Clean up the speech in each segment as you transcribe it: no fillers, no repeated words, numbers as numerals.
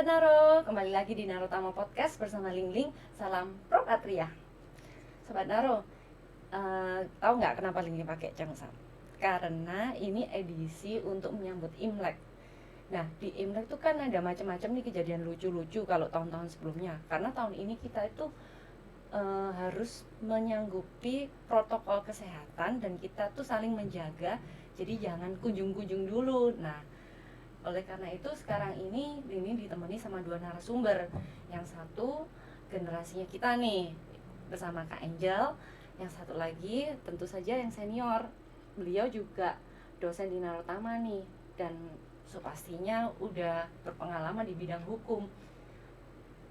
Sobat Naro, kembali lagi di Narotama Podcast bersama Lingling. Salam Prof Atria. Sobat Naro, tahu nggak kenapa Lingling pakai cengsam? Karena ini edisi untuk menyambut Imlek. Nah, di Imlek tuh kan ada macam-macam nih kejadian lucu-lucu kalau tahun-tahun sebelumnya. Karena tahun ini kita itu harus menyanggupi protokol kesehatan dan kita tuh saling menjaga. Jadi jangan kunjung-kunjung dulu. Nah, oleh karena itu sekarang ini ditemani sama dua narasumber. Yang satu generasinya kita nih bersama Kak Angel, yang satu lagi tentu saja yang senior. Beliau juga dosen di Narotama nih dan pastinya udah berpengalaman di bidang hukum.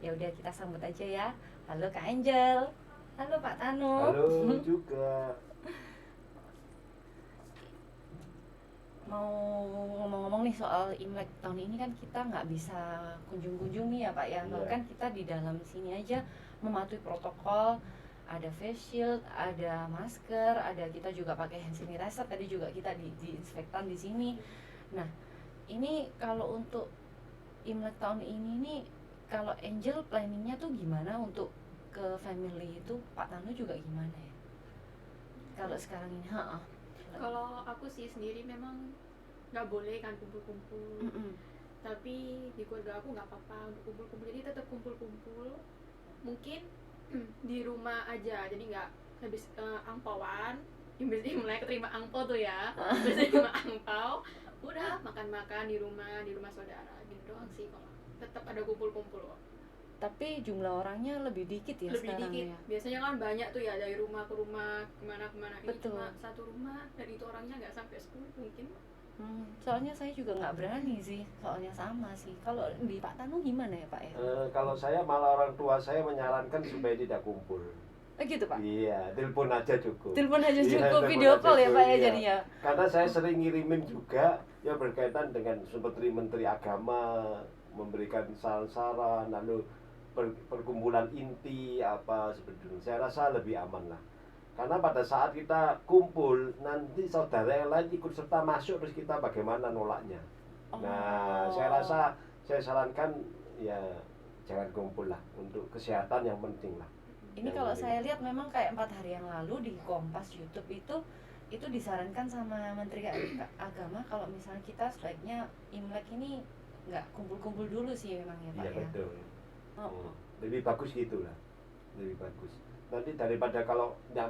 Ya udah kita sambut aja ya. Halo Kak Angel. Halo Pak Tanu. Halo juga. Mau ngomong-ngomong nih soal Imlek tahun ini kan kita nggak bisa kunjung-kunjung nih ya Pak ya. Bahkan kita di dalam sini aja mematuhi protokol, ada face shield, ada masker, ada kita juga pakai hand sanitizer, tadi juga kita diinspektan di sini. Nah, ini kalau untuk Imlek tahun ini nih, kalau Angel planningnya tuh gimana untuk ke family itu? Pak Tanu juga gimana ya? Kalau sekarang ini, Kalau aku sih sendiri memang nggak boleh kan kumpul-kumpul. Tapi di keluarga aku nggak apa-apa untuk kumpul-kumpul, jadi tetap kumpul-kumpul. Mungkin di rumah aja, jadi nggak habis angpauan. Habis Imlek terima angpau tuh ya, habis terima angpau, udah makan-makan di rumah saudara gitu doang sih. Kalau tetap ada kumpul-kumpul. Tapi jumlah orangnya lebih dikit ya Lebih sekarang dikit. ya. Biasanya kan banyak tuh ya, dari rumah ke rumah, kemana-kemana. Ini Betul. cuma satu rumah dan itu orangnya nggak sampai 10 mungkin. Soalnya saya juga nggak berani sih, soalnya sama sih. Kalau di Pak Tanu gimana ya Pak ya? Kalau saya malah orang tua saya menyarankan supaya tidak kumpul. Gitu Pak? Iya, telepon aja cukup. Telepon aja Iya, cukup, telepon video aja call ya cukup, Pak ya iya. jadinya. Karena saya sering ngirimin juga yang berkaitan dengan seperti Menteri Agama memberikan saran-saran, lalu perkumpulan inti apa seperti itu. Saya rasa lebih aman lah. Karena pada saat kita kumpul, nanti saudara yang lain ikut serta masuk, terus kita bagaimana nolaknya. Nah, saya sarankan ya jangan kumpul lah, untuk kesehatan yang penting lah. Ini kalau saya lihat memang kayak 4 hari yang lalu di Kompas YouTube itu disarankan sama Menteri Agama kalau misalnya kita sebaiknya Imlek ini nggak kumpul-kumpul dulu sih memang ya Pak Iya, ya. betul. Lebih bagus gitulah, lebih bagus. Nanti daripada kalau tidak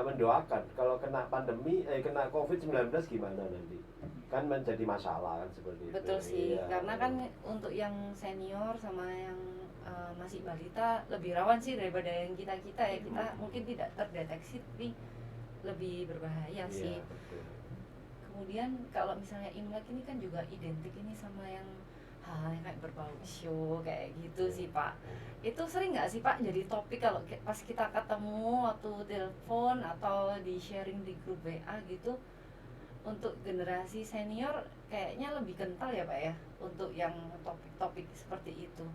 mendoakan, kalau kena pandemi, kena COVID-19 gimana nanti? Kan menjadi masalah kan seperti itu. Betul sih, Iya. karena kan untuk yang senior sama yang masih balita lebih rawan sih daripada yang kita ya. Kita mungkin tidak terdeteksi tapi lebih berbahaya sih. Iya, betul. Kemudian kalau misalnya Imlek ini kan juga identik ini sama yang hal yang kayak berbau show kayak gitu sih Pak. Itu sering nggak sih Pak jadi topik kalau pas kita ketemu waktu telepon atau di sharing di grup WA gitu? Untuk generasi senior kayaknya lebih kental ya Pak ya untuk yang topik-topik seperti itu.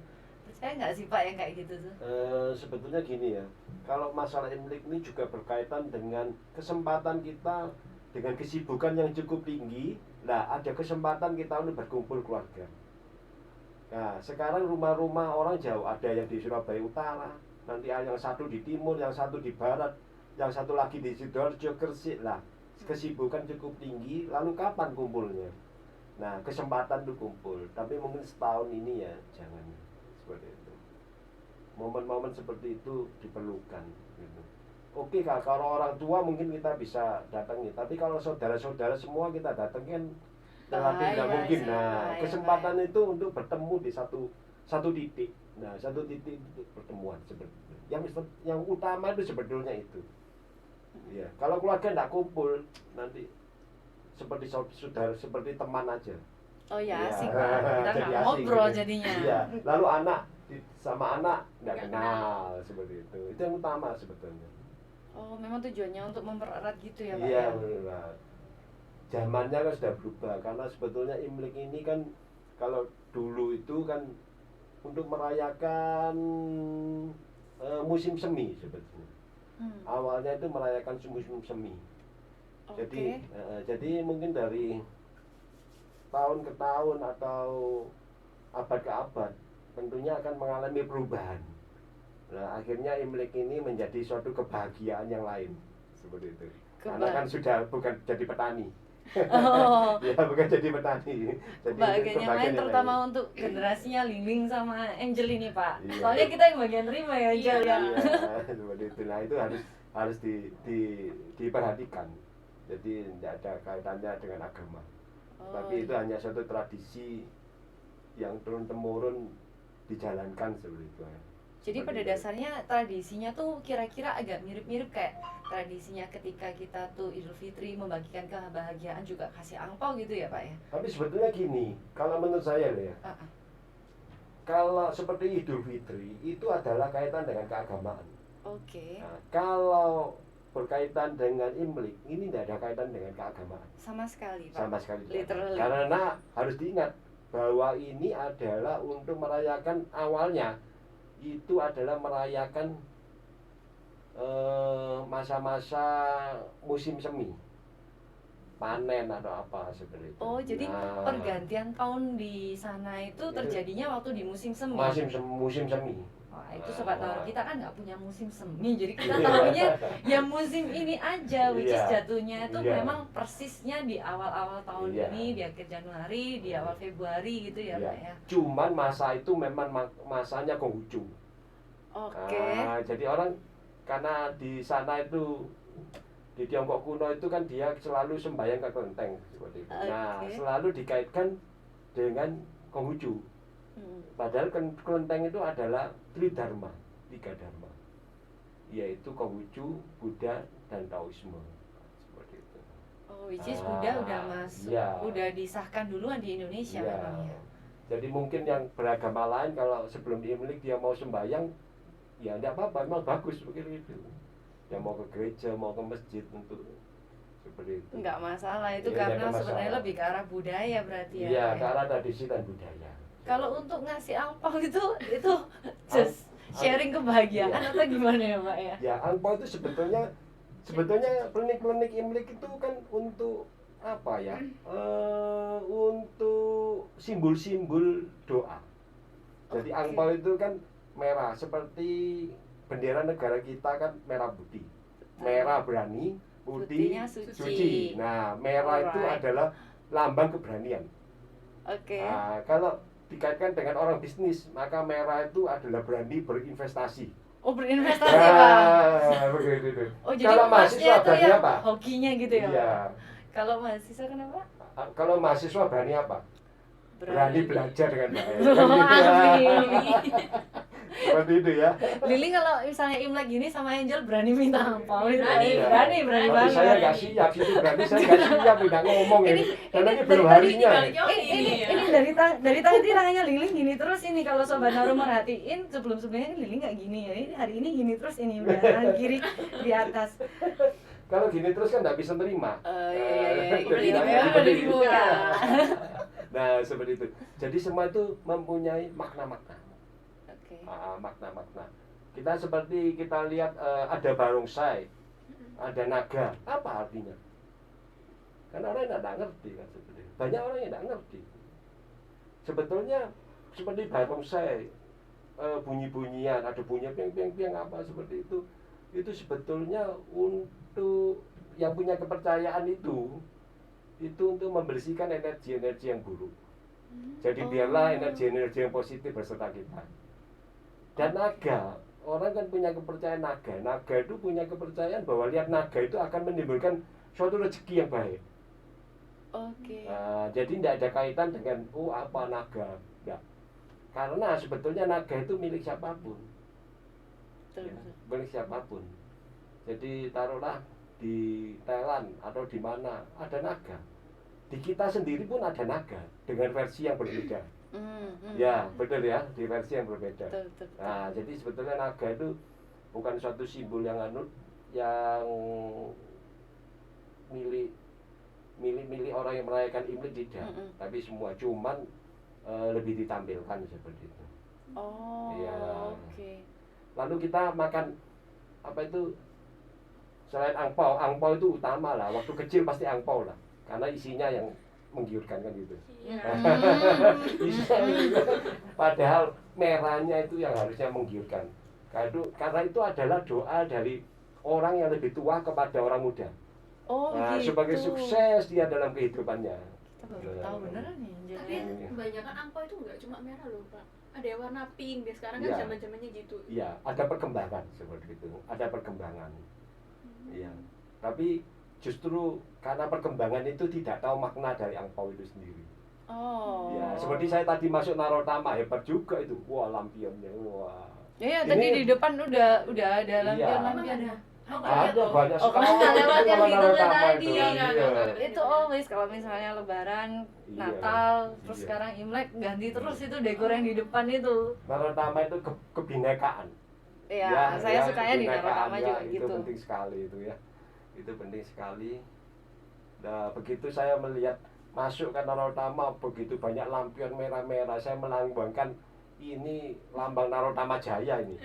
Percaya nggak sih Pak yang kayak gitu tuh? Sebetulnya gini ya, kalau masalah Imlek ini juga berkaitan dengan kesempatan kita dengan kesibukan yang cukup tinggi. Nah, ada kesempatan kita untuk berkumpul keluarga. Nah, sekarang rumah-rumah orang jauh, ada yang di Surabaya Utara, nanti yang satu di timur, yang satu di barat, yang satu lagi di Sidoarjo, Gresik lah. Kesibukan cukup tinggi, lalu kapan kumpulnya? Nah, kesempatan untuk kumpul, tapi mungkin setahun ini ya jangan seperti itu. Momen-momen seperti itu diperlukan gitu. Oke, kalau orang tua mungkin kita bisa datangi, tapi kalau saudara-saudara semua kita datangin relatif tidak mungkin. Nah, kesempatan itu untuk bertemu di satu titik. Nah, satu titik untuk pertemuan seperti itu. Yang utama itu sebetulnya itu. Ya, kalau keluarga tidak kumpul nanti seperti saudara, seperti teman aja. Oh ya, Ya, asik Pak. Kita jadi nggak asik ngobrol gitu. jadinya. Iya, lalu anak sama anak nggak kenal seperti itu. Itu yang utama sebetulnya. Oh, memang tujuannya untuk mempererat gitu ya Pak Iya, ya? benar. Zamannya kan sudah berubah, karena sebetulnya Imlek ini kan kalau dulu itu kan untuk merayakan musim semi sebetulnya. Awalnya itu merayakan musim semi. Jadi mungkin dari tahun ke tahun atau abad ke abad tentunya akan mengalami perubahan. Nah, akhirnya Imlek ini menjadi suatu kebahagiaan yang lain seperti itu. Karena kan sudah bukan jadi petani. Oh, Ya, bukan jadi petani. Jadi kebahagiaan yang lain yang terutama lain. untuk generasinya Lingling sama Angel ini Pak. Iya. Soalnya kita yang bagian terima ya Angel Iya. ya. Iya, seperti itu. Nah, itu harus diperhatikan. Jadi tidak ada kaitannya dengan agama. Oh, Tapi itu hanya suatu tradisi yang turun temurun dijalankan seperti itu. jadi pada Seperti itu. dasarnya tradisinya tuh kira-kira agak mirip-mirip kayak tradisinya ketika kita tuh Idul Fitri membagikan kebahagiaan juga kasih angpau gitu ya Pak ya. Tapi sebetulnya gini, kalau menurut saya loh ya, Ah, ah. kalau seperti Idul Fitri itu adalah kaitan dengan keagamaan. Oke, Nah, kalau berkaitan dengan Imlek ini tidak ada kaitan dengan keagamaan sama sekali Pak. sama sekali. Literally. Karena harus diingat bahwa ini adalah untuk merayakan awalnya itu adalah merayakan masa-masa musim semi, panen atau apa seperti itu. Oh, jadi Nah, pergantian tahun di sana itu terjadinya waktu di musim semi. musim semi. Wah, itu sobat Naur kita kan nggak punya musim semi, jadi kita tahunya ya musim ini aja, which is Iya. jatuhnya itu Iya. memang persisnya di awal-awal tahun Iya. ini, di akhir Januari, di awal Februari gitu ya Iya. Pak ya. Cuman masa itu memang masanya Konghucu. Oke. Nah, jadi orang karena di sana itu di Tiongkok kuno itu kan dia selalu sembahyang ke kelenteng seperti itu. Nah, Oke. selalu dikaitkan dengan Konghucu. Padahal kelenteng itu adalah Tridharma, 3 dharma, yaitu Konghucu, Buddha, dan Taoisme seperti itu. Oh, which is Buddha udah masuk, Iya. udah disahkan duluan di Indonesia Iya. memang ya. Jadi mungkin yang beragama lain kalau sebelum Imlek dia mau sembahyang, ya tidak apa-apa, memang bagus begitu itu. Dia mau ke gereja, mau ke masjid untuk seperti itu. Nggak masalah itu Iya, karena nggak ada sebenarnya masalah. lebih ke arah budaya berarti ya. Iya, Pak ke ya? arah tradisi dan budaya. Kalau untuk ngasih angpau itu just sharing kebahagiaan Iya. atau gimana ya Pak ya? Ya, angpau itu sebetulnya klenik-klenik Imlek itu kan untuk apa ya? Untuk simbol-simbol doa. Jadi Oke. angpau itu kan merah seperti bendera negara kita kan merah putih. Merah berani, putih Putihnya suci. suci. Nah, merah itu Alright. adalah lambang keberanian. Oke. Nah, kalau dikaitkan dengan orang bisnis, maka merah itu adalah berani berinvestasi. Oh, berinvestasi Pak. Begitu itu. Oh, jadi Kalau emasnya mahasiswa itu berani yang apa? hokinya gitu ya Iya. Pak? Kalau mahasiswa kenapa? Kalau mahasiswa berani apa? Berani belajar dengan baik. Oh, Kan gitu ya. amin. Seperti itu ya. Lili kalau misalnya Imlek gini sama Angel berani minta angpau. Berani, Iya. berani Tapi banget. saya nggak siap itu, berarti saya nggak siap tidak ngomong Ini- ini. Karena ini ini belum dari tadi harinya. tinggal- Ini dari tadi tangannya Lili gini terus ini kalau sobat Naru merhatiin sebelumnya kan Lili nggak gini ya. Ini hari ini gini terus ini udah tangan kiri di atas. Kalau gini terus kan nggak bisa terima. Iya. Jadi Ini nggak memang bisa udah terima. dibuka. Nah, seperti itu. Jadi semua itu mempunyai makna-makna. Oke. Makna-makna. Kita seperti kita lihat ada barongsai, ada naga. Apa artinya? Karena orang yang tidak ngerti kan sebenarnya. Banyak orang yang tidak ngerti. Sebetulnya seperti barongsai, bunyi-bunyian, ada bunyi piang-piang apa seperti itu sebetulnya untuk yang punya kepercayaan itu untuk membersihkan energi-energi yang buruk. Jadi biarlah energi-energi yang positif berserta kita. Dan naga, orang kan punya kepercayaan naga. Naga itu punya kepercayaan bahwa lihat naga itu akan menimbulkan suatu rezeki yang baik. Oke. Jadi tidak ada kaitan dengan apa naga, enggak. Karena sebetulnya naga itu milik siapapun. Betul, Ya, betul. milik siapapun. Jadi taruhlah di Thailand atau di mana ada naga. Di kita sendiri pun ada naga dengan versi yang berbeda. Ya, betul ya, di versi yang berbeda. Betul, betul, betul. Nah, jadi sebetulnya naga itu bukan suatu simbol yang yang milik orang yang merayakan Imlek tidak, tapi semua cuman lebih ditampilkan seperti itu. Oh, Iya. oke. Lalu kita makan apa itu selain angpau itu utama lah. Waktu kecil pasti angpau lah, karena isinya yang menggiurkan kan gitu. Iya. Bisa gitu. Padahal merahnya itu yang harusnya menggiurkan. Karena itu adalah doa dari orang yang lebih tua kepada orang muda. Oh Nah, gitu. sebagai sukses dia dalam kehidupannya. Kita baru tahu beneran nih Angel. Tapi kebanyakan angpau itu nggak cuma merah loh Pak, ada yang warna pink. Biar sekarang kan Iya. zaman-zamannya gitu. Iya, ada perkembangan seperti itu. Ada perkembangan. Iya. Tapi justru karena perkembangan itu tidak tahu makna dari angpau itu sendiri. Oh. Ya, seperti saya tadi masuk Narotama, hebat juga itu. Wah, lampionnya. Wah. Ya, Ini- tadi di depan udah ada Iya. lampion-lampion. Ada banyak Oh, sekali. kamu nggak lewat yang kalau di tengah Narotama tadi. itu. Iya. Iya. Itu always kalau misalnya lebaran, Iya. Natal, terus Iya. sekarang Imlek ganti terus itu dekor yang di depan itu. Narotama itu kebinekaan. Iya, saya ya, sukanya di kebinekaan, Narotama ya, juga itu gitu. penting sekali itu ya. Itu penting sekali. Nah, begitu saya melihat masuk ke Narotama begitu banyak lampion merah-merah, saya melambangkan ini lambang Narotama Jaya ini.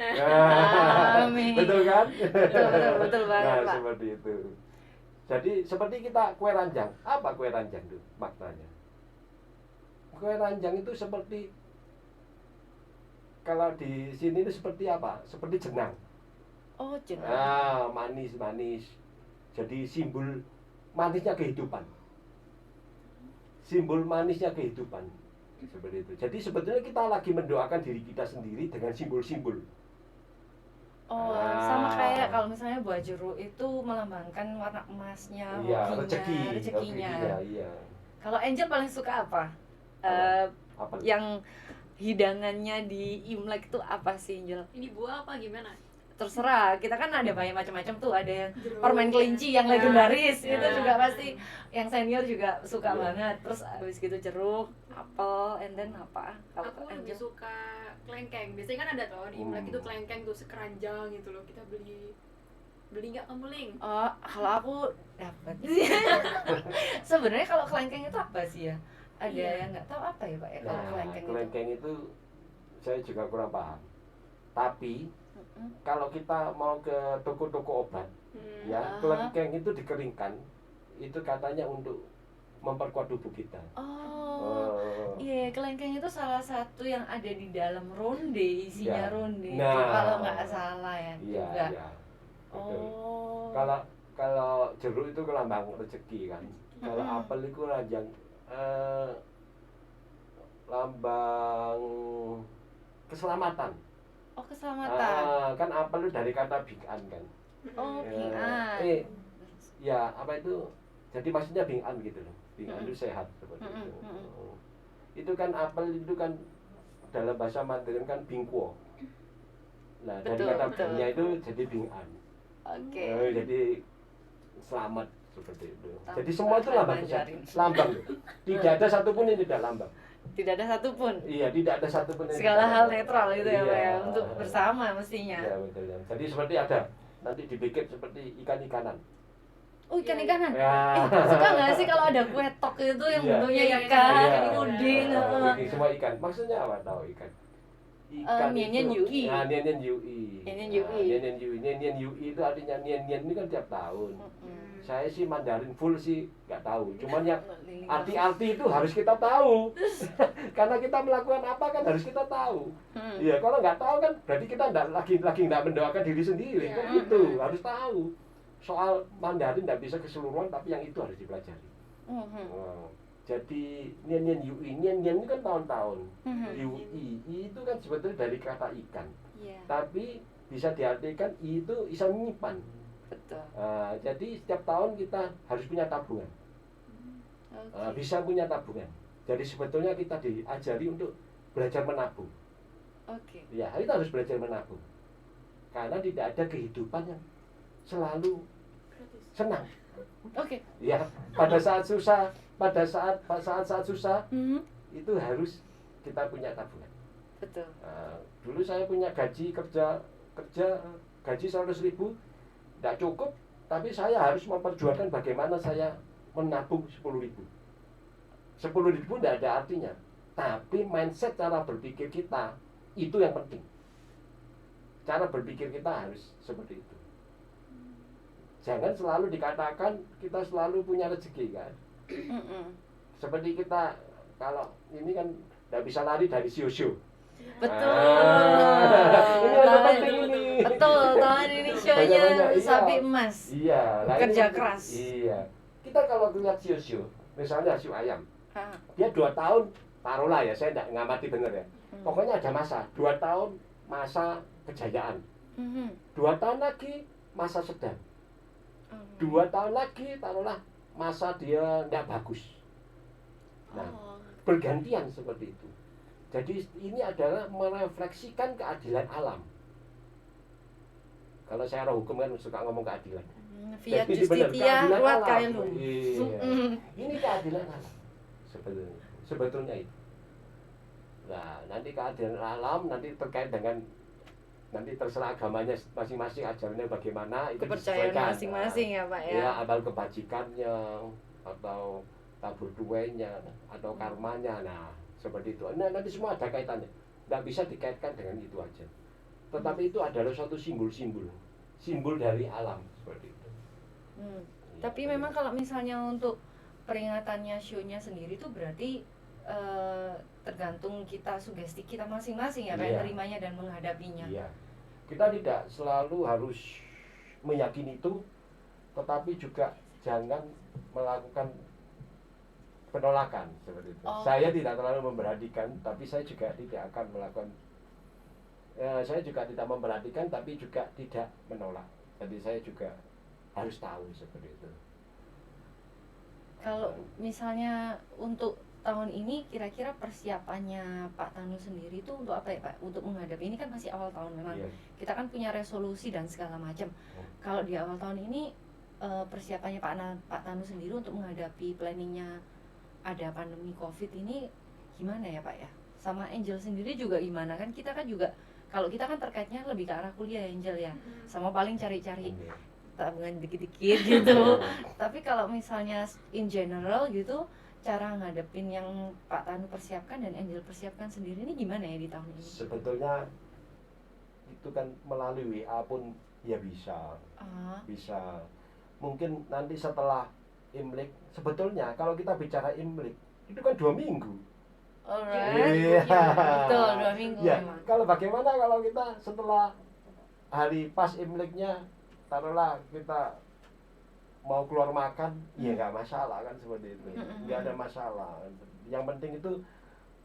Amin. Betul kan? Betul banget, Nah, Pak. seperti itu. Jadi seperti kita kue ranjang. Apa kue ranjang itu maknanya? Kue ranjang itu seperti kalau di sini itu seperti apa? Seperti jenang. Oh, jenang. Ah, manis-manis. Jadi simbol manisnya kehidupan. Simbol manisnya kehidupan. Seperti itu. Jadi sebetulnya kita lagi mendoakan diri kita sendiri dengan simbol-simbol. Oh, sama kayak kalau misalnya buah jeruk itu melambangkan warna emasnya, Iya, hokinya, rezekinya. Iya. Kalau Angel paling suka apa? Apa? Yang hidangannya di Imlek itu apa sih, Angel? Ini buah apa gimana? Terserah, kita kan ada banyak macam-macam tuh, ada yang Jeruk, permen kelinci yang ya. legendaris, Ya. itu juga pasti yang senior juga suka Iya. banget. Terus habis gitu jeruk, apel, and then apa? Kalau Aku lebih Angel? suka kelengkeng. Biasanya kan ada tuh di Imlek itu kelengkeng tuh sekeranjang gitu loh. Kita beli nggak kamu Ling? Oh, kalau aku dapat. Sebenarnya kalau kelengkeng itu apa sih ya? Ada Iya. yang nggak tahu apa ya Pak ya kalau Nah, kelengkeng itu? kelengkeng itu saya juga kurang paham. Tapi Mm-mm. kalau kita mau ke toko-toko obat, ya Ah. kelengkeng itu dikeringkan, itu katanya untuk memperkuat tubuh kita. Oh, Oh. iya kelengkeng itu salah satu yang ada di dalam ronde, isinya Ya. ronde. Nah. Itu kalau nggak salah ya Iya, juga. iya. Betul. Oh. Kalau jeruk itu lambang rezeki kan. Kalau Mm-mm. apel itu lambang keselamatan. Oh keselamatan. Kan apel itu dari kata bing'an kan. Oh Ya, ping'an. Ya apa itu? Jadi maksudnya bing'an gitu loh. Bing'an itu sehat seperti Mm-mm, itu. mm-mm. Itu kan apel itu kan dalam bahasa Mandarin kan bingkuo. Nah dari Betul, kata betul. bingnya itu jadi bing'an. Oke. Jadi selamat seperti itu. Tambah Jadi semua itu lambang Mandarin. lambang. Tidak ada satupun yang tidak lambang. Tidak ada satupun. Iya, tidak ada satupun yang Segala tidak hal lambang. netral itu ya Pak ya, Iya. untuk bersama mestinya. Iya betul ya. Jadi seperti ada nanti dibikin seperti ikan-ikanan. Oh ikan-ikanan. Ya. Suka nggak sih kalau ada kue tok itu yang Iya. bentuknya Iya, ikan, iya, ikan iya. puding. Bikin semua ikan. Maksudnya apa tahu ikan? Nian Yui. Nah, Nian Yui. Nian Nah, Yui. Nian Yui itu artinya Nian ini kan tiap tahun. Mm-mm. Saya sih Mandarin full sih nggak tahu. Cuman yang Lili arti-arti itu harus kita tahu. Karena kita melakukan apa kan harus kita tahu. Hmm. Iya, kalau nggak tahu kan berarti kita lagi nggak mendoakan diri sendiri. Iya. Kan gitu, harus tahu. Soal Mandarin nggak bisa keseluruhan, tapi yang itu harus dipelajari. Mhm. Wow. Jadi Nian Yui, Nian itu kan tahun-tahun. Mhm. Yui itu kan sebetulnya dari kata ikan, Iya, tapi bisa diartikan itu bisa menyimpan. betul. Jadi setiap tahun kita harus punya tabungan. Oke. Bisa punya tabungan. Jadi sebetulnya kita diajari untuk belajar menabung. Oke. Ya, kita harus belajar menabung. Karena tidak ada kehidupan yang selalu Gratis. senang. Oke. Ya, pada saat susah, pada saat susah Mhm. itu harus kita punya tabungan. Betul. Dulu saya punya gaji kerja gaji 100.000 tidak cukup, tapi saya harus memperjuangkan bagaimana saya menabung 10.000. 10.000 tidak ada artinya, tapi mindset cara berpikir kita itu yang penting. Cara berpikir kita harus seperti itu. Jangan selalu dikatakan kita selalu punya rezeki kan. Mhm. seperti kita kalau ini kan nggak bisa lari dari sio-sio. Betul. Ini ada Tahun- penting ini. Betul, tahun ini show-nya Banyak-banyak, iya. sapi emas. Iya, lah ini Kerja penting. keras. Iya. Kita kalau lihat sio-sio, misalnya sio ayam, Ah, dia 2 tahun, taruhlah ya, saya nggak ngamati bener ya. hmm. Pokoknya ada masa, 2 tahun masa kejayaan, Mhm. 2 tahun lagi masa sedang, 2 tahun lagi taruhlah masa dia nggak bagus. Nah, Oh. bergantian seperti itu. Jadi ini adalah merefleksikan keadilan alam. Kalau saya orang hukum kan suka ngomong keadilan. Via Jadi benar, justitia keadilan ruat alam. kaelu. Iya. Mm. Ini keadilan alam. Sebetulnya itu. Nah, nanti keadilan alam nanti terkait dengan nanti terserah agamanya masing-masing, ajarannya bagaimana itu Kepercayaan disesuaikan. masing-masing ya Pak ya. Ya, amal kebajikannya atau tabur tuainya atau karmanya. Nah, seperti itu. Nah, nanti semua ada kaitannya. Nggak bisa dikaitkan dengan itu aja. Tetapi itu adalah suatu simbol-simbol. Simbol dari alam seperti itu. Hmm. Tapi memang kalau misalnya untuk peringatannya show-nya sendiri tuh berarti tergantung kita, sugesti kita masing-masing ya kayak Iya. nerimanya dan menghadapinya. Iya. Kita tidak selalu harus meyakini itu, tetapi juga jangan melakukan penolakan seperti itu. Oh. Saya tidak terlalu memperhatikan, tapi saya juga tidak akan melakukan. Saya juga tidak memperhatikan, tapi juga tidak menolak. Jadi saya juga harus tahu seperti itu. Kalau misalnya untuk tahun ini kira-kira persiapannya Pak Tanu sendiri itu untuk apa ya Pak? Untuk menghadapi ini kan masih awal tahun memang. Iya. Kita kan punya resolusi dan segala macam. Kalau di awal tahun ini persiapannya Pak Tanu sendiri untuk menghadapi planningnya ada pandemi Covid ini gimana ya Pak ya? Sama Angel sendiri juga gimana kan? Kita kan juga kalau kita kan terkaitnya lebih ke arah kuliah ya Angel ya. Mm. Sama paling cari-cari Iya. tabungan dikit-dikit gitu. Tapi kalau misalnya in general gitu, cara ngadepin yang Pak Tanu persiapkan dan Angel persiapkan sendiri ini gimana ya di tahun ini? Sebetulnya itu kan melalui WA pun ya bisa. Ah, Bisa. Mungkin nanti setelah Imlek, sebetulnya kalau kita bicara Imlek itu kan 2 minggu. alright. Iya. Betul, 2 minggu Ya, memang. kalau bagaimana kalau kita setelah hari pas Imleknya, taruhlah kita mau keluar makan, ya nggak masalah kan seperti itu, nggak ada masalah. Yang penting itu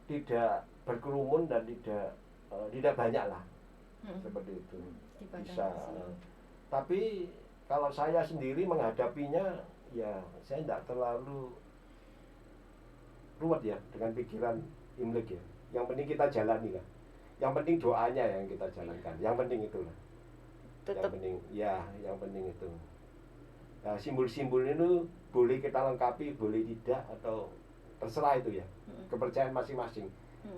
tidak berkerumun dan tidak banyak lah seperti itu. Bisa. Tapi kalau saya sendiri menghadapinya, ya saya tidak terlalu ruwet ya dengan pikiran Imlek ya. Yang penting kita jalani lah. Yang penting doanya yang kita jalankan. Yang penting itulah. Tetap Yang penting, ya, yang penting itu. Nah, simbol-simbol itu boleh kita lengkapi, boleh tidak, atau terserah itu ya. Kepercayaan masing-masing.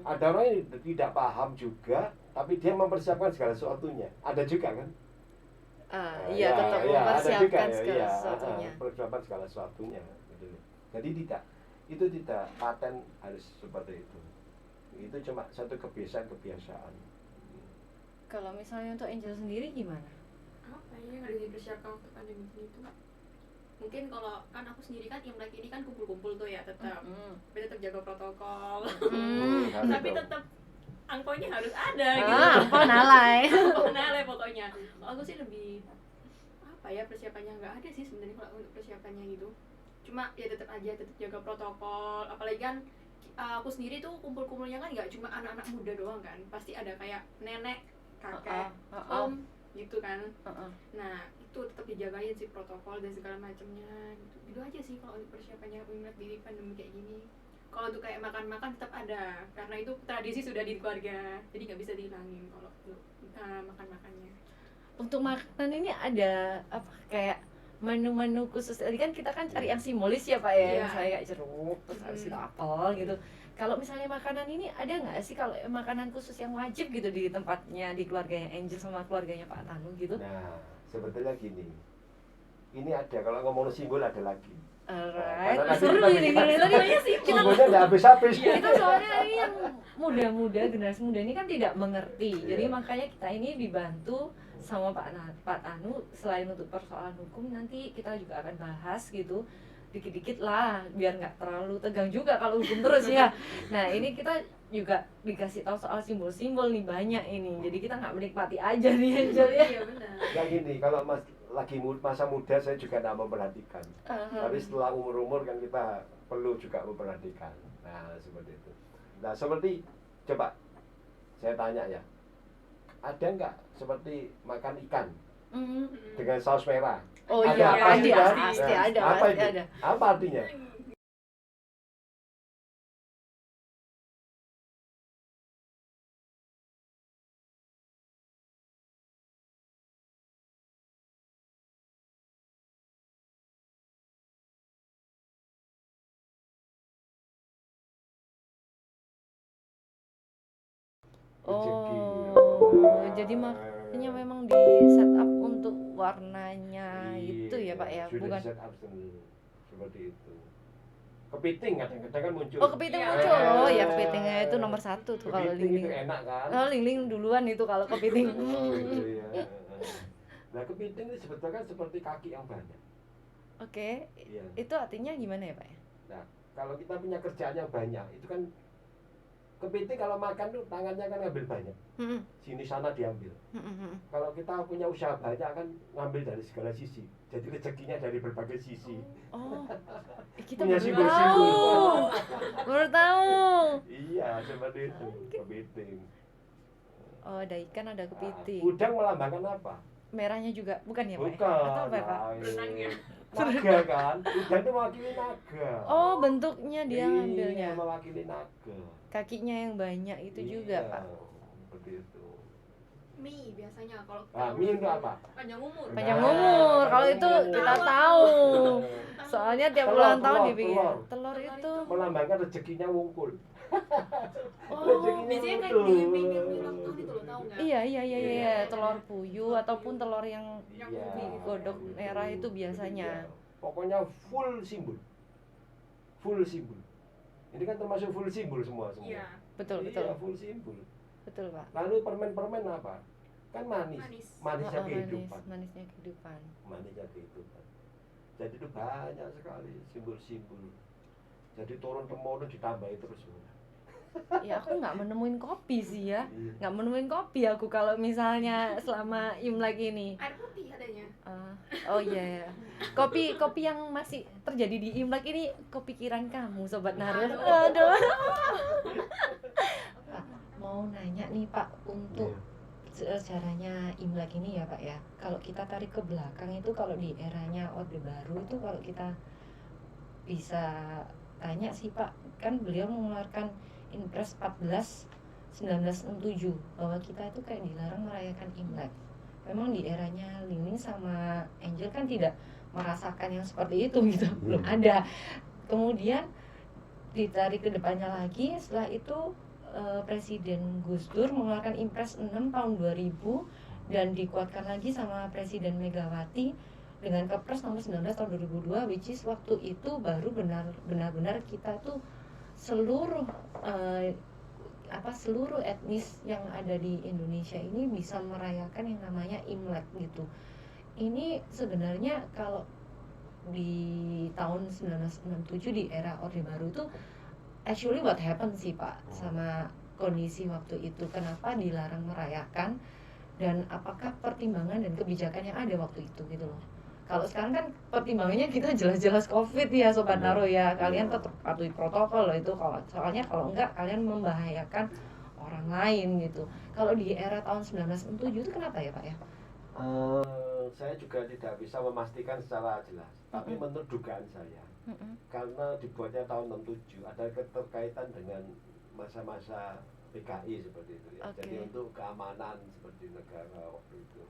Ada orang yang tidak paham juga, tapi dia mempersiapkan segala sesuatunya. Ada juga kan? iya tetap ada mempersiapkan juga ya, segala iya, sesuatunya. persiapan segala sesuatunya. Gitu. Jadi itu tidak paten harus seperti itu. Itu cuma satu kebiasaan. Kalau misalnya untuk Angel sendiri gimana? Apa ya yang harus dipersiapkan waktu pandemi ini tuh? Mungkin kalau kan aku sendiri kan Imlek ini kan kumpul-kumpul tuh ya tetap, tapi tetap jaga protokol. Hmm. Tapi tetap angkonya harus ada gitu. Apa nalai? Nah, pokoknya. Kalau aku sih lebih apa ya, persiapannya nggak ada sih sebenarnya kalau untuk persiapannya gitu. Cuma ya tetap jaga protokol. Apalagi kan aku sendiri tuh kumpul-kumpulnya kan nggak cuma anak-anak muda doang kan, pasti ada kayak nenek, kakek, om gitu kan. Nah itu tetap dijagain sih protokol dan segala macamnya gitu. Itu aja sih kalau untuk persiapannya Imlek di pandemi kayak gini. Kalau untuk kayak makan-makan tetap ada, karena itu tradisi sudah di keluarga, jadi nggak bisa dihilangin kalau untuk makan-makannya. Untuk makanan ini ada apa kayak menu-menu khusus? Tadi kan kita kan cari yang simbolis ya Pak ya, Iya. misalnya kayak jeruk, terus habis itu apel gitu. Kalau misalnya makanan ini ada nggak sih kalau makanan khusus yang wajib gitu di tempatnya, di keluarganya Angel sama keluarganya Pak Tanu gitu? Nah, sebetulnya gini. Ini ada, kalau ngomong simbol ada lagi. Alright, Karena nanti seru kita ini bicara- sebenarnya sih kita Simbolnya nggak habis-habis. kita soalnya ini yang muda-muda, generasi muda ini kan tidak mengerti. Jadi Iya. makanya kita ini dibantu sama Pak Tanu, selain untuk persoalan hukum nanti kita juga akan bahas gitu dikit-dikit lah biar nggak terlalu tegang juga kalau hukum terus ya. Nah ini kita juga dikasih tahu soal simbol-simbol nih banyak ini, jadi kita nggak menikmati aja nih Angel ya. Iya benar. Ya gini, kalau masa muda saya juga tidak memperhatikan. Tapi setelah umur kan kita perlu juga memperhatikan. Nah seperti itu. Nah seperti coba saya tanya ya, ada nggak seperti makan ikan dengan saus merah? Oh Ada iya, pasti kan? pasti Nah, ada, apa pasti itu? ada. Apa artinya? Rezeki. Oh, jadi makanya memang di setup untuk warnanya itu ya Pak ya, Sudah bukan? di set up seperti itu. Kepiting kadang-kadang kan muncul. Oh kepiting Iya. muncul, oh ya kepitingnya itu nomor 1 tuh kalau Kepiting itu lingling. enak kan? Oh lingling duluan itu kalau kepiting. Oh, gitu ya. Nah kepiting itu sebetulnya kan seperti kaki yang banyak. Oke, Iya. itu artinya gimana ya Pak ya? Nah kalau kita punya kerjaan yang banyak, itu kan kepiting kalau makan tuh tangannya kan ngambil banyak, Mm-mm. sini sana diambil. Mm-mm. Kalau kita punya usaha banyak kan ngambil dari segala sisi, jadi rezekinya dari berbagai sisi. Oh, kita Punya baru simbol-simbol. tahu, baru tahu. Iya seperti itu kepiting. Oh ada ikan, ada kepiting. Udang melambangkan apa? Merahnya juga, bukan ya Pak? ya? Bukan. Atau apa ya, Pak? Benangnya. Naga kan? Udang itu mewakili naga. Oh bentuknya dia ngambilnya. Iya, mewakili naga. Kakinya yang banyak itu juga Iya, Pak. seperti itu. Mie biasanya kalau Mie untuk apa? panjang umur. Panjang Nah, umur, kalau itu umur. kita tahu. Soalnya tiap Telur, ulang tahun telur, dibikin. telur. Telur itu. Melambangkan rezekinya wungkul. Oh, Rezekinya Biasanya kayak wungkul. di pinggir mie ulang tahun itu loh, tahu nggak? iya iya iya Iya. iya, telur puyuh ataupun telur yang Yang Iya, digodok merah itu biasanya. Iya. Pokoknya full simbol. Full simbol. Ini kan termasuk full simbol semua. Iya. betul Iya, betul full simbol. betul Pak. Lalu permen-permen apa? Kan manis. Manis. Manisnya Oh, kehidupan. manisnya kehidupan. Manisnya kehidupan. Jadi itu banyak sekali simbol-simbol. Jadi turun temurun ditambahi terus. Ya aku nggak menemuin kopi sih ya, Iya. nggak menemuin kopi aku kalau misalnya selama Imlek ini. Air putih adanya. Oh iya, ya. Kopi yang masih terjadi di Imlek ini kepikiran kamu Sobat Narus. Aduh. Pak, mau nanya nih Pak, untuk sejarahnya Imlek ini ya Pak ya. Kalau kita tarik ke belakang itu, kalau di eranya Orde Baru itu, kalau kita bisa tanya sih Pak, kan beliau mengeluarkan Impres 14 1967 bahwa kita itu kayak dilarang merayakan Imlek. Memang di eranya Lingling sama Angel kan tidak merasakan yang seperti itu gitu, belum ada. Kemudian ditarik ke depannya lagi, setelah itu Presiden Gus Dur mengeluarkan Impres 6 tahun 2000 dan dikuatkan lagi sama Presiden Megawati dengan Kepres nomor 19 tahun 2002, which is waktu itu baru benar-benar kita tuh seluruh seluruh etnis yang ada di Indonesia ini bisa merayakan yang namanya Imlek gitu. Ini sebenarnya kalau di tahun 1967 di era Orde Baru itu actually what happened sih Pak sama kondisi waktu itu, kenapa dilarang merayakan dan apakah pertimbangan dan kebijakan yang ada waktu itu gitu loh. Kalau sekarang kan pertimbangannya kita jelas-jelas COVID ya Sobat Naro ya, kalian tetap patuhi protokol loh itu, soalnya kalau enggak kalian membahayakan orang lain gitu. Kalau di era tahun 1967 itu kenapa ya Pak ya? Saya juga tidak bisa memastikan secara jelas, tapi menurut dugaan saya, karena dibuatnya tahun 67 ada keterkaitan dengan masa-masa PKI seperti itu ya. Jadi untuk keamanan seperti negara waktu itu,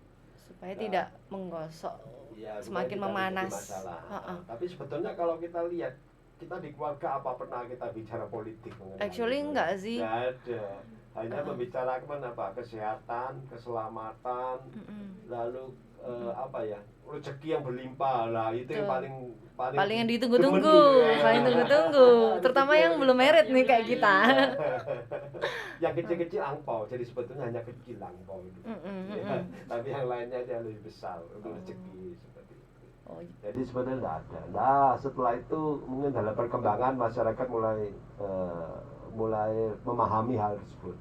supaya tidak menggosok ya, semakin memanas. Tapi sebetulnya kalau kita lihat, kita di keluarga apa pernah kita bicara politik mengenai actually itu? enggak sih. Enggak ada. Hanya membicarakan apa? Kesehatan, keselamatan, lalu rezeki yang berlimpah lah, itu yang paling yang ditunggu-tunggu, paling tunggu-tunggu, terutama yang belum merit nih kayak kita. Yang kecil-kecil angpau, jadi sebetulnya hanya kecil angpau itu. Ya, tapi yang lainnya dia lebih besar untuk rezeki seperti itu. Oh, Jadi sebenarnya tidak ada. Nah setelah itu mungkin dalam perkembangan masyarakat mulai memahami hal tersebut.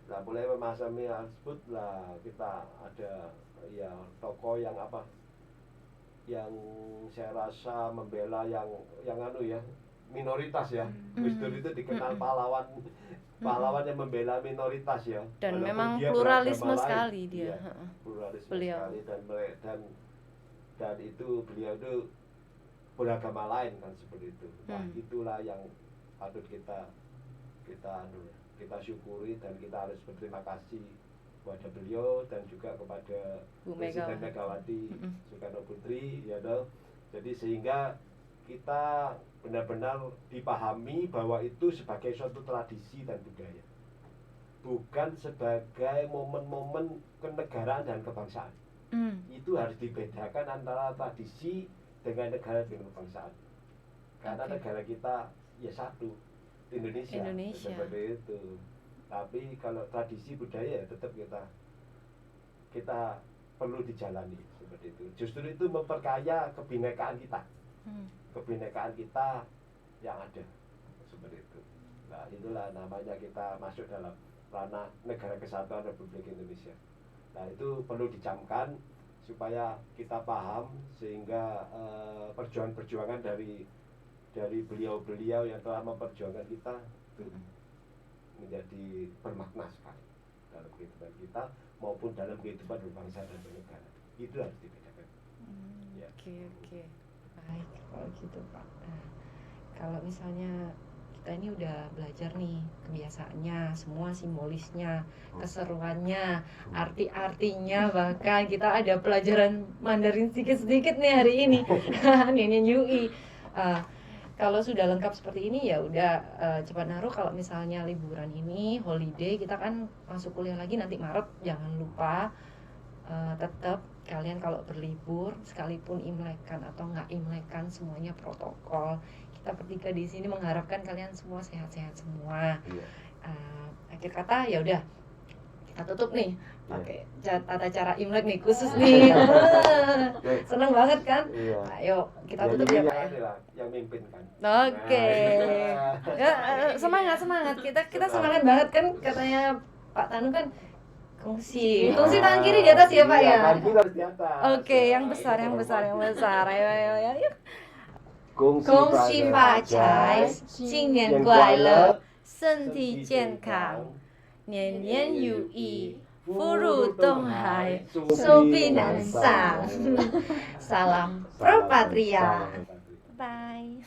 Nah mulai memahami hal tersebut lah kita ada ya tokoh yang apa, yang saya rasa membela yang anu ya, minoritas ya. Gus Dur itu dikenal pahlawan yang membela minoritas ya. dan Walaupun memang dia pluralisme beragama lain. sekali dia. Iya, pluralisme Beliau. sekali dan itu beliau itu beragama lain kan seperti itu. Nah itulah yang patut kita syukuri dan kita harus berterima kasih kepada beliau dan juga kepada Bu Presiden Megawati. Megawati Soekarno Putri ya toh. Jadi sehingga kita benar-benar dipahami bahwa itu sebagai suatu tradisi dan budaya, bukan sebagai momen-momen kenegaraan dan kebangsaan. Itu harus dibedakan antara tradisi dengan negara dengan kebangsaan. Karena negara kita ya satu, Indonesia. Seperti itu. Tapi kalau tradisi budaya tetap kita perlu dijalani seperti itu. Justru itu memperkaya kebinekaan kita. Kebinekaan kita yang ada seperti itu. Nah itulah namanya kita masuk dalam ranah Negara Kesatuan Republik Indonesia. Nah itu perlu dicamkan supaya kita paham sehingga perjuangan-perjuangan dari beliau-beliau yang telah memperjuangkan kita itu menjadi bermakna sekali dalam kehidupan kita maupun dalam kehidupan berbangsa dan bernegara. Itu harus dibedakan. Oke. Baik kalau gitu Pak. Nah, kalau misalnya kita ini udah belajar nih kebiasaannya, semua simbolisnya, keseruannya, arti-artinya, bahkan kita ada pelajaran Mandarin sedikit-sedikit nih hari ini. Nenek Yui. Kalau sudah lengkap seperti ini ya udah cepat naruh. Kalau misalnya liburan ini holiday, kita kan masuk kuliah lagi nanti Maret, jangan lupa tetap kalian kalau berlibur sekalipun imlekan atau nggak imlekan semuanya protokol. Kita bertiga di sini mengharapkan kalian semua sehat-sehat semua. Akhir kata ya udah kita tutup nih pakai tata cara Imlek nih khusus nih. Seneng banget kan? Ayo kita tutup ya Pak ya. Yang mimpin kan. Oke. Semangat kita semangat banget kan katanya Pak Tanu kan kongsi tangan kiri di atas ya Pak ya. Oke, yang besar. Ayo. 恭喜发财，新年快乐，身体健康，年年如意，福如东海，寿比南山。Salam Pro Patria. Bye.